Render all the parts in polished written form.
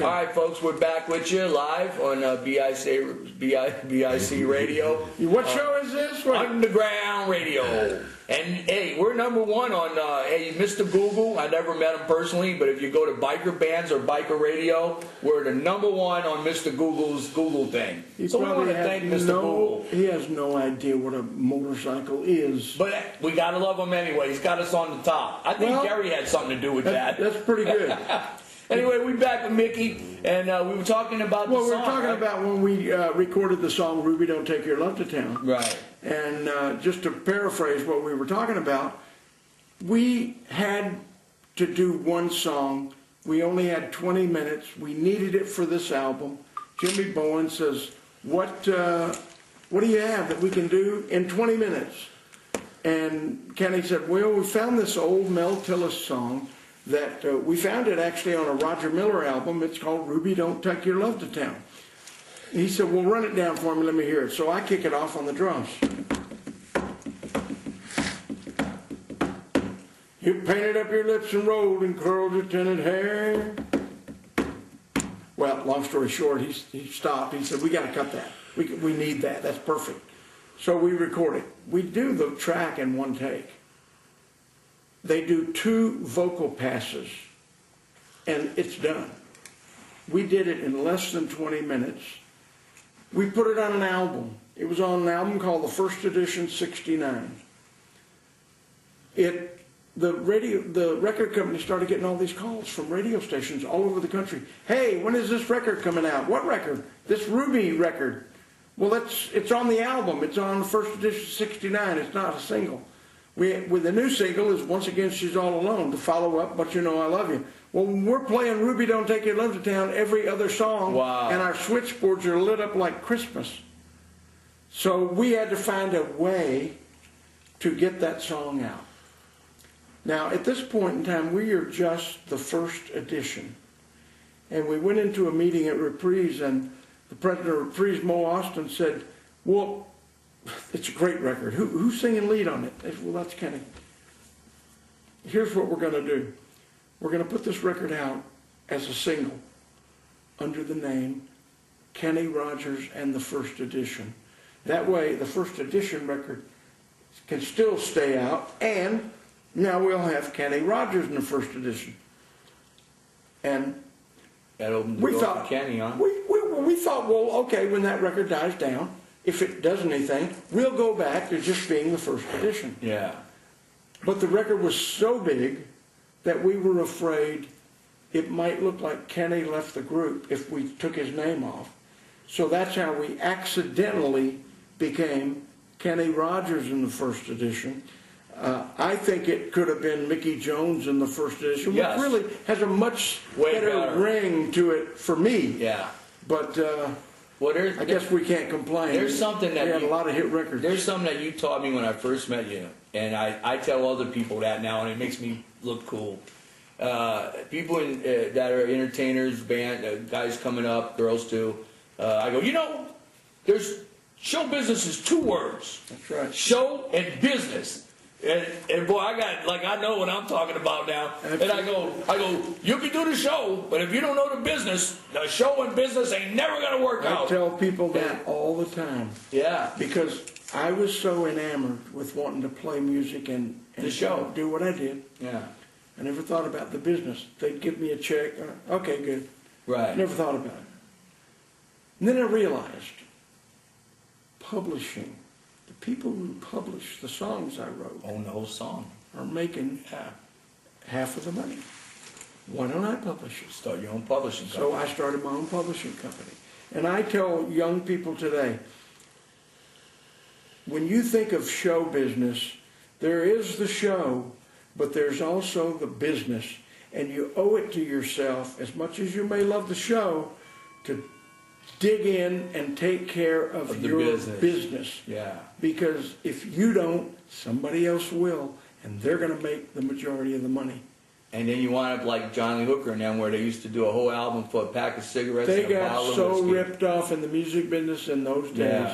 All right, folks, we're back with you live on BIC Radio. What show is this? Underground Radio. And, hey, we're number one on, Mr. Google. I never met him personally, but if you go to Biker Bands or Biker Radio, we're the number one on Mr. Google's Google thing. So we want to thank Mr. Google. He has no idea what a motorcycle is. But we got to love him anyway. He's got us on the top. I think Gary had something to do with that. That's pretty good. Anyway, we're back with Mickey, and we were talking about the song. Well, we were talking about when we recorded the song Ruby Don't Take Your Love to Town. Right. And just to paraphrase what we were talking about, we had to do one song. We only had 20 minutes. We needed it for this album. Jimmy Bowen says, what do you have that we can do in 20 minutes? And Kenny said, well, we found this old Mel Tillis song that we found it actually on a Roger Miller album. It's called Ruby Don't Take Your Love to Town. He said, well, run it down for me, let me hear it. So I kick it off on the drums. You painted up your lips and rolled and curled your tinted hair. Well, long story short, he stopped. He said, we got to cut that. We need that. That's perfect. So we record it. We do the track in one take. They do 2 vocal passes, and it's done. We did it in less than 20 minutes. We put it on an album. It was on an album called The First Edition 69. The record company started getting all these calls from radio stations all over the country. Hey, when is this record coming out? What record? This Ruby record. Well, it's on the album. It's on The First Edition 69. It's not a single. With the new single is Once Again She's All Alone, to follow up But You Know I Love You. Well, we're playing Ruby Don't Take Your Love to Town every other song, and our switchboards are lit up like Christmas. So we had to find a way to get that song out. Now, at this point in time, we are just the first edition. And we went into a meeting at Reprise, and the president of Reprise, Mo Austin, said, well, it's a great record. Who's singing lead on it? I said, well, that's Kenny. Here's what we're going to do. We're going to put this record out as a single under the name Kenny Rogers and the First Edition. That way, the First Edition record can still stay out, and now we'll have Kenny Rogers in the First Edition. And that opened the door for Kenny, huh? We thought, well, okay, when that record dies down, if it does anything, we'll go back to just being the First Edition. Yeah. But the record was so big that we were afraid it might look like Kenny left the group if we took his name off. So that's how we accidentally became Kenny Rogers in the First Edition. I think it could have been Mickey Jones in the First Edition, which really has a much better ring to it for me. Yeah. But I guess we can't complain. There's something that we had a lot of hit records. There's something that you taught me when I first met you, and I tell other people that now, and it makes me look cool. People that are entertainers, band guys coming up, girls too. I go, there's show business is 2 words. That's right. Show and business. And boy, I know what I'm talking about now. Absolutely. And I go, you can do the show, but if you don't know the business, the show and business ain't never going to work out. I tell people that all the time. Yeah. Because I was so enamored with wanting to play music and the show, do what I did. Yeah. I never thought about the business. They'd give me a check. Okay, good. Right. Never thought about it. And then I realized publishing. The people who publish the songs I wrote own the whole song, are making half of the money. Why don't I publish it? Start your own publishing company. So I started my own publishing company. And I tell young people today, when you think of show business, there is the show, but there's also the business. And you owe it to yourself, as much as you may love the show, to dig in and take care of your business. Yeah. Because if you don't, somebody else will, and they're going to make the majority of the money. And then you wind up like Johnny Hooker and them, where they used to do a whole album for a pack of cigarettes. They and a got bottle of so whiskey. ripped off in the music business in those days.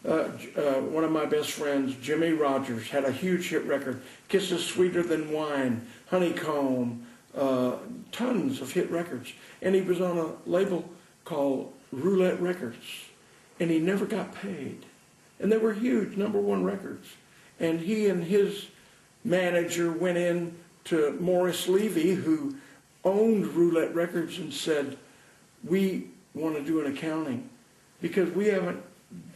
Yeah. One of my best friends, Jimmy Rogers, had a huge hit record, Kisses Sweeter Than Wine, Honeycomb, tons of hit records. And he was on a label called Roulette Records, and he never got paid. And they were huge, #1 records. And he and his manager went in to Morris Levy, who owned Roulette Records, and said, we want to do an accounting because we haven't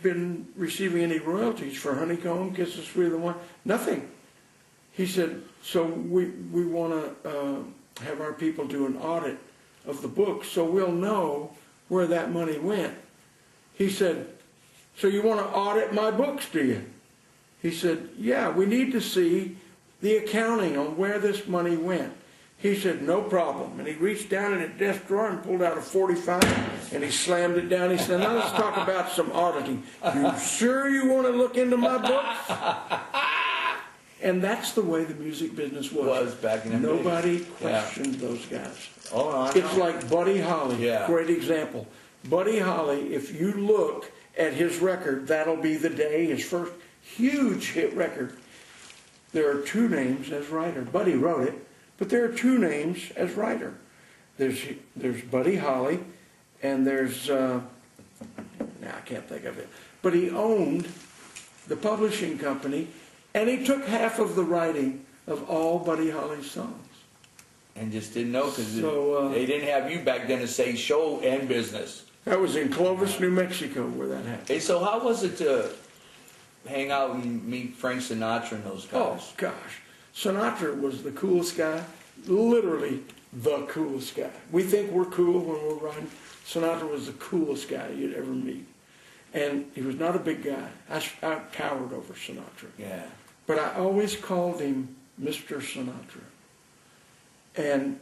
been receiving any royalties for Honeycomb, Kiss Us Free the One, nothing. He said, so we want to have our people do an audit of the books so we'll know where that money went. He said, so you want to audit my books, do you? He said, yeah, we need to see the accounting on where this money went. He said, no problem. And he reached down in a desk drawer and pulled out a 45 and he slammed it down. He said, now let's talk about some auditing. You sure you want to look into my books? And that's the way the music business was. Back in the day. Nobody questioned those guys. Oh, I know. It's like Buddy Holly, Yeah. great example. Buddy Holly, if you look at his record, That'll Be the Day, his first huge hit record, there are two names as writer. Buddy wrote it, but there are two names as writer. There's Buddy Holly, and there's, I can't think of it. But he owned the publishing company, and he took half of the writing of all Buddy Holly's songs. And just didn't know because So, they didn't have you back then to say show and business. That was in Clovis, New Mexico, where that happened. Hey, so how was it to hang out and meet Frank Sinatra and those guys? Oh, gosh. Sinatra was the coolest guy, literally the coolest guy. We think we're cool when we're riding. Sinatra was the coolest guy you'd ever meet. And he was not a big guy. I towered over Sinatra. Yeah. But I always called him Mr. Sinatra. And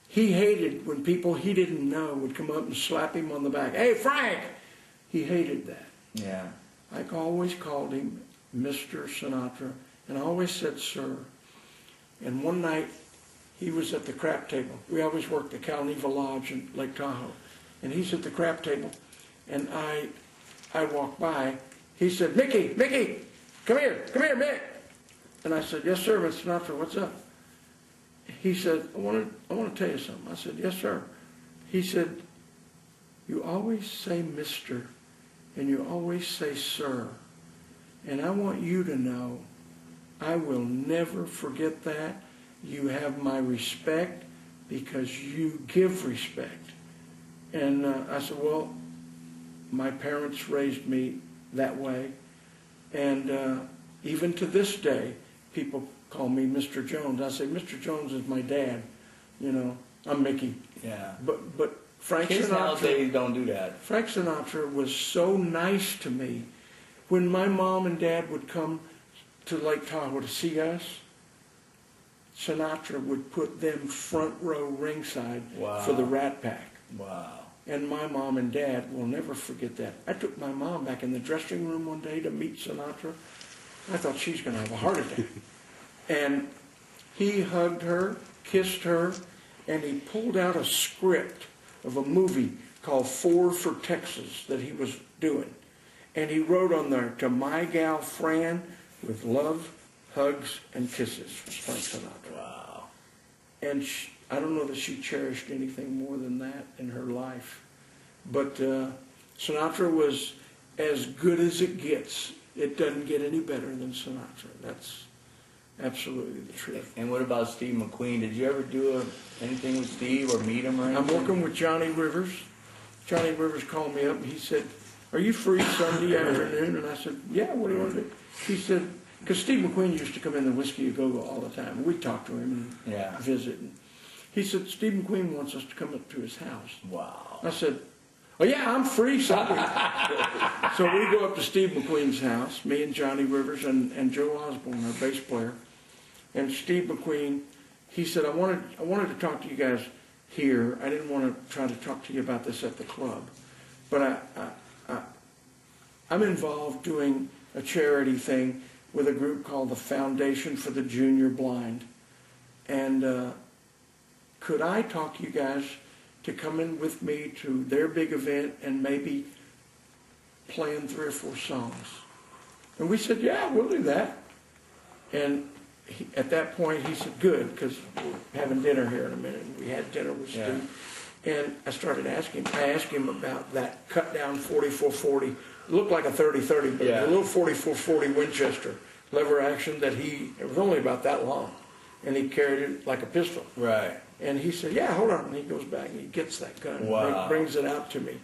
he hated when people he didn't know would come up and slap him on the back. Hey, Frank! He hated that. Yeah. I always called him Mr. Sinatra, and I always said, sir. And one night, he was at the crap table. We always worked the Calneva Lodge in Lake Tahoe. And he's at the crap table, and I walked by. He said, Mickey, come here, Mick. And I said, yes, sir, Mr. Sinatra, what's up? He said, I want to tell you something. I said, yes, sir. He said, you always say Mr., and you always say sir. And I want you to know I will never forget that. You have my respect because you give respect. And I said, well, my parents raised me that way. And even to this day, people call me Mr. Jones. I say, Mr. Jones is my dad. You know, I'm Mickey. Yeah. But Frank Kids Sinatra, nowadays don't do that. Frank Sinatra was so nice to me. When my mom and dad would come to Lake Tahoe to see us, Sinatra would put them front row ringside for the Rat Pack. Wow. And my mom and dad will never forget that. I took my mom back in the dressing room one day to meet Sinatra. I thought she's going to have a heart attack. And he hugged her, kissed her, and he pulled out a script of a movie called Four for Texas that he was doing. And he wrote on there, to my gal Fran, with love, hugs, and kisses, Frank Sinatra. Wow. And I don't know that she cherished anything more than that in her life. But Sinatra was as good as it gets. It doesn't get any better than Sinatra. That's absolutely the truth. And what about Steve McQueen? Did you ever do anything with Steve or meet him or anything? I'm working with Johnny Rivers. Johnny Rivers called me up and he said, are you free Sunday afternoon? And I said, yeah, what do you want to do? He said, because Steve McQueen used to come in the Whiskey A Go-Go all the time. We talked to him and visit. And he said, Steve McQueen wants us to come up to his house. Wow. I said, oh yeah, I'm free Sunday. So we go up to Steve McQueen's house, me and Johnny Rivers and Joe Osborne, our bass player. And Steve McQueen, he said, I wanted to talk to you guys here. I didn't want to try to talk to you about this at the club. But I'm involved doing a charity thing with a group called the Foundation for the Junior Blind. And could I talk you guys to come in with me to their big event and maybe playing 3 or 4 songs? And we said, yeah, we'll do that. And at that point, he said, good, because we're having dinner here in a minute. And we had dinner with Yeah. Steve. And I asked him about that cut down 4440. It looked like a 30-30, but Yeah. a little 4440 Winchester lever action it was only about that long. And he carried it like a pistol. Right. And he said, yeah, hold on. And he goes back and he gets that gun and Wow. brings it out to me.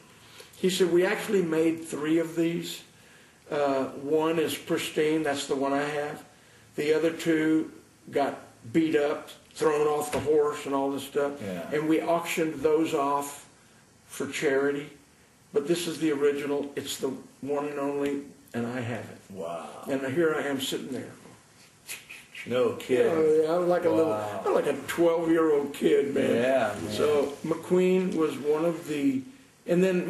He said, we actually made 3 of these. One is pristine, that's the one I have. The other 2 got beat up, thrown off the horse and all this stuff. Yeah. And we auctioned those off for charity. But this is the original, it's the one and only, and I have it. Wow. And here I am sitting there. No kidding. I'm like Wow. I'm like a 12-year-old kid, man. Yeah, man. So McQueen was one of the, and then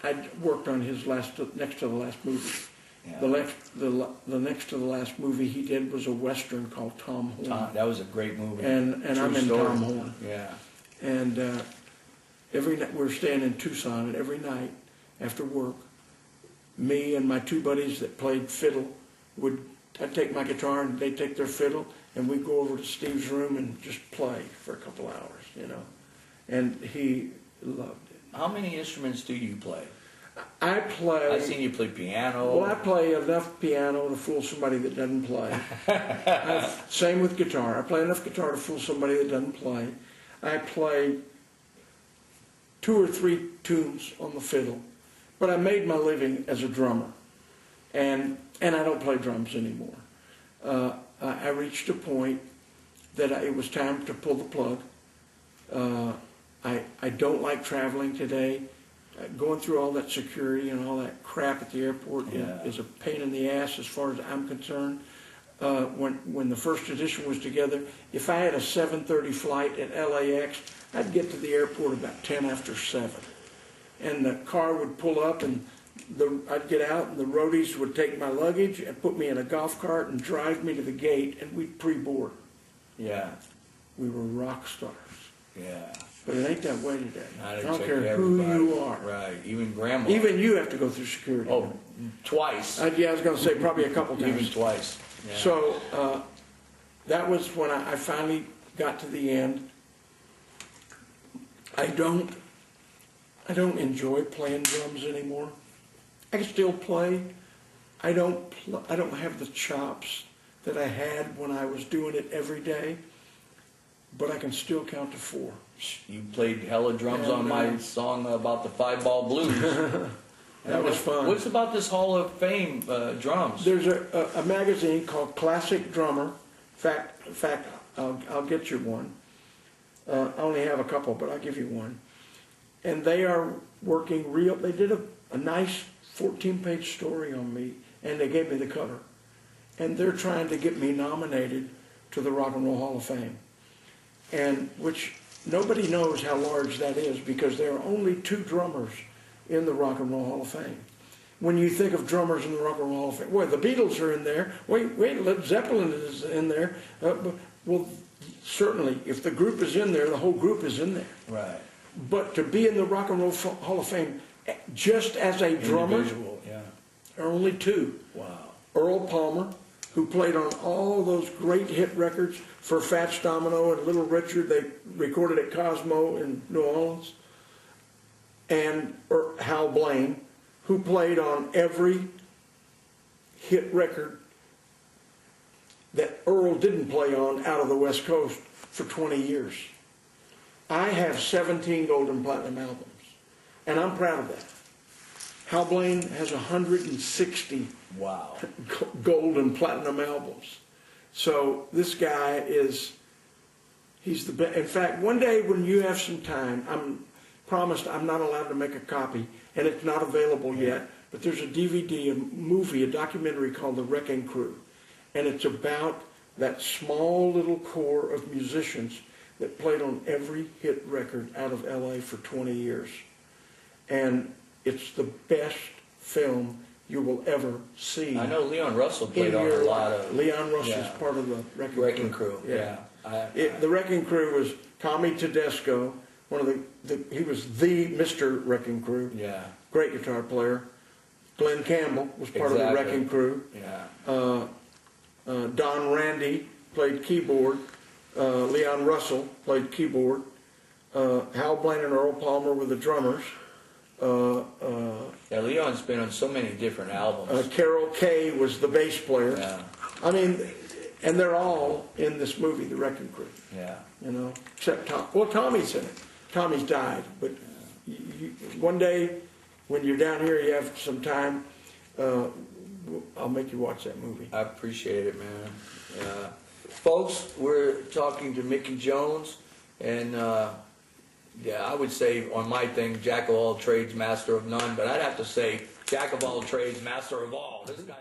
I worked on his next to the last movie. Yeah. The next to the last movie he did was a Western called Tom Horn. That was a great movie. And True I'm in story. Tom Horn. Yeah. And every night we're staying in Tucson, and every night after work, me and my 2 buddies that played fiddle I'd take my guitar and they'd take their fiddle, and we'd go over to Steve's room and just play for a couple hours, And he loved it. How many instruments do you play? I play. I've seen you play piano. Well, I play enough piano to fool somebody that doesn't play. Same with guitar. I play enough guitar to fool somebody that doesn't play. I play 2 or 3 tunes on the fiddle, but I made my living as a drummer, and I don't play drums anymore. I reached a point that it was time to pull the plug. I don't like traveling today. Going through all that security and all that crap at the airport is a pain in the ass as far as I'm concerned. When the first edition was together, if I had a 7:30 flight at LAX, I'd get to the airport about 10 after 7. And the car would pull up and I'd get out and the roadies would take my luggage and put me in a golf cart and drive me to the gate, and we'd pre-board. Yeah. We were rock stars. Yeah. But it ain't that way today. Not I don't exactly care who everybody. you are. Right. Even grandma. Even you have to go through security. Oh, twice. I was going to say probably a couple times. Even twice. Yeah. So that was when I finally got to the end. I don't enjoy playing drums anymore. I can still play. I don't have the chops that I had when I was doing it every day, but I can still count to 4. You played hella drums And, on my song about the 5-ball blues. That was fun. What's about this Hall of Fame drums? There's a magazine called Classic Drummer. In fact, I'll get you one. I only have a couple, but I'll give you one. And they are working they did a nice 14-page story on me, and they gave me the cover. And they're trying to get me nominated to the Rock and Roll Hall of Fame. And which nobody knows how large that is, because there are only 2 drummers in the Rock and Roll Hall of Fame. When you think of drummers in the Rock and Roll Hall of Fame, well, the Beatles are in there. Wait, Led Zeppelin is in there. Well, certainly, if the group is in there, the whole group is in there. Right. But to be in the Rock and Roll Hall of Fame, just as a drummer, Individual, yeah. there are only 2. Wow. Earl Palmer, who played on all those great hit records for Fats Domino and Little Richard. They recorded at Cosmo in New Orleans. And Hal Blaine, who played on every hit record that Earl didn't play on out of the West Coast for 20 years. I have 17 gold and platinum albums, and I'm proud of that. Hal Blaine has 160 Wow. gold and platinum albums. So this guy he's the best. In fact, one day when you have some time, I'm promised I'm not allowed to make a copy, and it's not available yet, but there's a DVD, a movie, a documentary called The Wrecking Crew, and it's about that small little core of musicians that played on every hit record out of LA for 20 years. And it's the best film you will ever see. I know Leon Russell played on a lot of... Leon Russell's yeah. part of the Wrecking Crew. Yeah. The Wrecking Crew was Tommy Tedesco, one of he was the Mr. Wrecking Crew. Yeah. Great guitar player. Glenn Campbell was part of the Exactly. Wrecking Crew. Yeah. Don Randy played keyboard. Leon Russell played keyboard. Hal Blaine and Earl Palmer were the drummers. Yeah, Leon's been on so many different albums. Carol Kay was the bass player. Yeah, I mean, and they're all in this movie, The Wrecking Crew. yeah. You know, except Tom. Well, Tommy's in it. Tommy's died, but one day when you're down here, you have some time. I'll make you watch that movie. I appreciate it, man. Folks, we're talking to Mickey Jones, and yeah, I would say on my thing, jack of all trades, master of none, but I'd have to say jack of all trades, master of all. This guy's